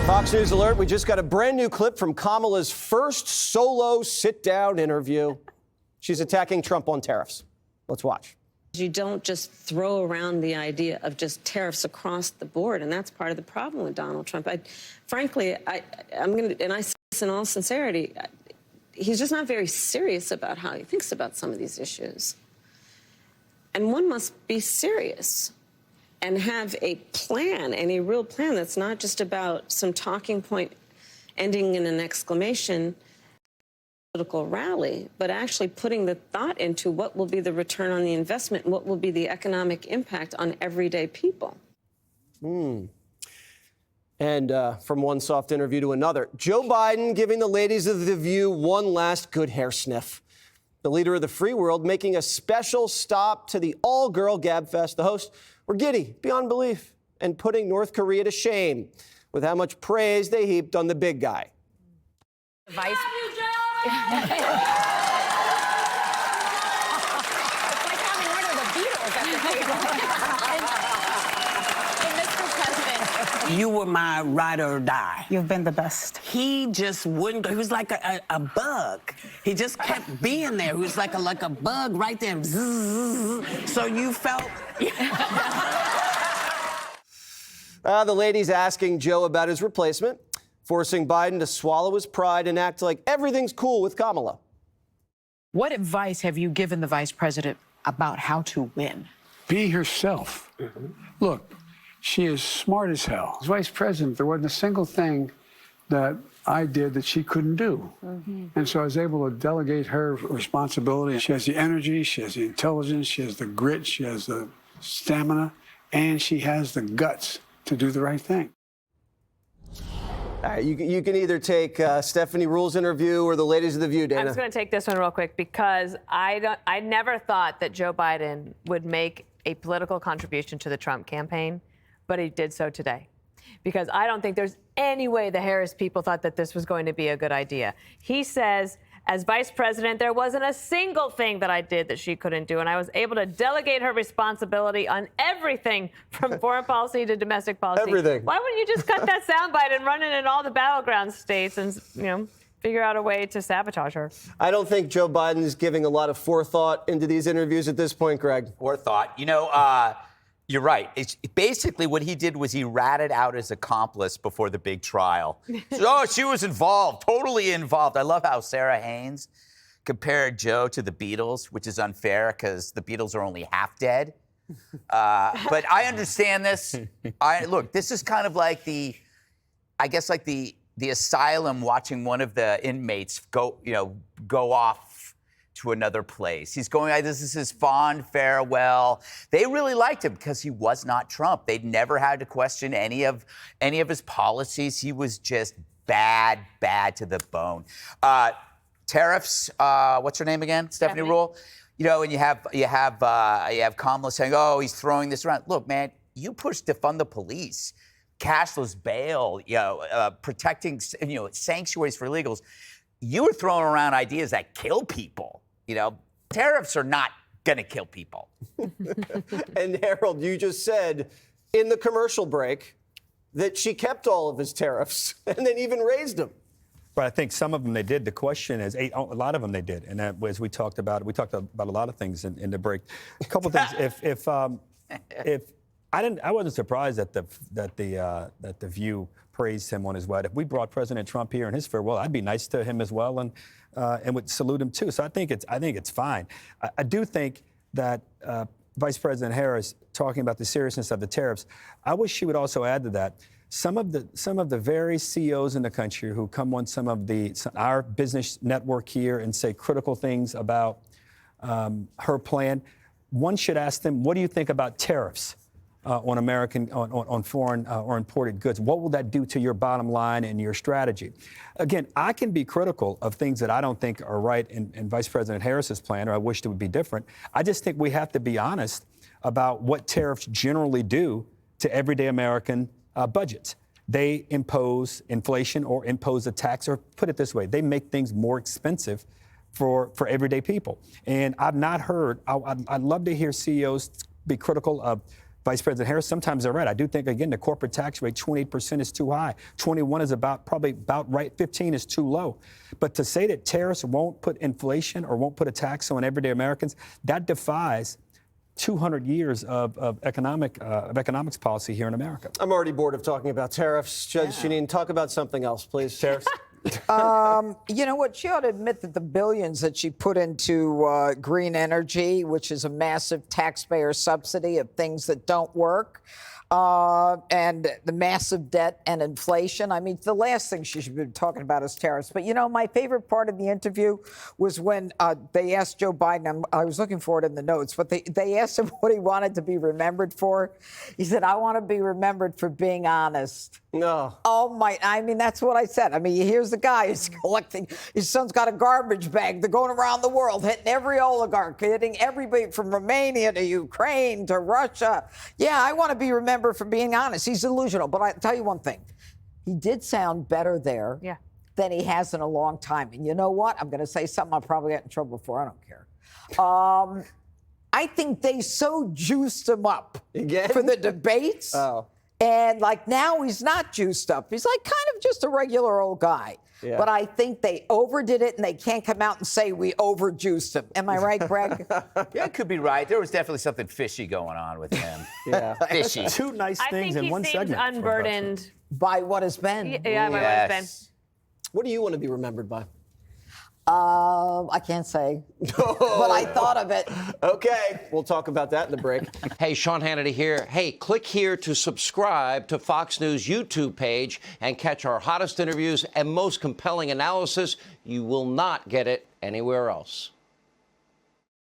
Fox News alert, we just got a brand new clip from Kamala's first solo sit-down interview. She's attacking Trump on tariffs. Let's watch. You don't just throw around the idea of just tariffs across the board, and that's part of the problem with Donald Trump. Frankly, I'm going to, and I say this in all sincerity, he's just not very serious about how he thinks about some of these issues. And one must be serious and have a plan, and a real plan that's not just about some talking point ending in an exclamation political rally, but actually putting the thought into what will be the return on the investment and what will be the economic impact on everyday people. And from one soft interview to another, Joe Biden giving the ladies of The View one last good hair sniff. The leader of the free world making a special stop to the all-girl gabfest. The hosts were giddy beyond belief and putting North Korea to shame with how much praise they heaped on the big guy. Vice. It's like having one of the Beatles at the table. And Mr. President, you were my ride or die. You've been the best. He just wouldn't go. He was like a bug. He just kept being there. He was like a bug right there. So you felt... The ladies asking Joe about his replacement, forcing Biden to swallow his pride and act like everything's cool with Kamala. What advice have you given the vice president about how to win? Be herself. Look, she is smart as hell. As vice president, there wasn't a single thing that I did that she couldn't do. And so I was able to delegate her responsibility. She has the energy, she has the intelligence, she has the grit, she has the stamina, and she has the guts to do the right thing. All right, you can either take Stephanie Rule's interview or the ladies of The View, Dana. I'm just going to take this one real quick because I never thought that Joe Biden would make a political contribution to the Trump campaign, but he did so today. Because I don't think there's any way the Harris people thought that this was going to be a good idea. He says, as vice president, there wasn't a single thing that I did that she couldn't do, and I was able to delegate her responsibility on everything from foreign policy to domestic policy. Everything. Why wouldn't you just cut that soundbite and run it in all the battleground states and, figure out a way to sabotage her? I don't think Joe Biden is giving a lot of forethought into these interviews at this point, Greg. Forethought. You're right. It's basically what he did was he ratted out his accomplice before the big trial. Oh, she was involved, totally involved. I love how Sarah Haynes compared Joe to the Beatles, which is unfair because the Beatles are only half dead. But I understand this. Look, this is kind of like the asylum watching one of the inmates go off to another place. He's going, this is his fond farewell. They really liked him because he was not Trump. They'd never had to question any of his policies. He was just bad to the bone. Tariffs, what's her name again? Stephanie Rule? And you have Kamala saying, oh, he's throwing this around. Look, man, you push defund the police, cashless bail, protecting, sanctuaries for illegals. You were throwing around ideas that kill people. Tariffs are not going to kill people. And Harold, you just said in the commercial break that she kept all of his tariffs and then even raised them. But I think some of them they did. The question is, a lot of them they did. And that, as we talked about a lot of things in the break. A couple things. If I wasn't surprised that the View praised him on his way. If we brought President Trump here in his farewell, I'd be nice to him as well and would salute him too. So I think it's fine. I do think that Vice President Harris talking about the seriousness of the tariffs. I wish she would also add to that some of the very CEOs in the country who come on our business network here and say critical things about her plan. One should ask them, what do you think about tariffs on American, on foreign or imported goods? What will that do to your bottom line and your strategy? Again, I can be critical of things that I don't think are right in Vice President Harris's plan, or I wished it would be different. I just think we have to be honest about what tariffs generally do to everyday American budgets. They impose inflation or impose a tax, or put it this way, they make things more expensive for everyday people. And I've not heard, I'd love to hear CEOs be critical of Vice President Harris, sometimes they're right. I do think, again, the corporate tax rate, 28% is too high. 21 is probably about right. 15 is too low. But to say that tariffs won't put inflation or won't put a tax on everyday Americans, that defies 200 years of economics policy here in America. I'm already bored of talking about tariffs. Judge Janine, talk about something else, please. Tariffs? You know what? She ought to admit that the billions that she put into green energy, which is a massive taxpayer subsidy of things that don't work, and the massive debt and inflation. I mean, the last thing she should be talking about is tariffs. But, you know, my favorite part of the interview was when they asked Joe Biden, I was looking for it in the notes, but they asked him what he wanted to be remembered for. He said, I want to be remembered for being honest. No. Oh, my. I mean, that's what I said. I mean, here's the guy who's collecting. His son's got a garbage bag. They're going around the world, hitting every oligarch, hitting everybody from Romania to Ukraine to Russia. Yeah, I want to be remembered for being honest. He's delusional. But I tell you one thing. He did sound better there than he has in a long time. And you know what? I'm going to say something I'll probably get in trouble for. I don't care. I think they so juiced him up for the debates. Oh. And, like, now he's not juiced up. He's, like, kind of just a regular old guy. Yeah. But I think they overdid it, and they can't come out and say we overjuiced him. Am I right, Greg? Yeah, it could be right. There was definitely something fishy going on with him. Yeah. Fishy. Two nice things in one segment. I think he seems unburdened. By what has been. Yeah, by what has been. What do you want to be remembered by? I can't say, but I thought of it. Okay, we'll talk about that in the break. Hey, Sean Hannity here. Hey, click here to subscribe to Fox News YouTube page and catch our hottest interviews and most compelling analysis. You will not get it anywhere else.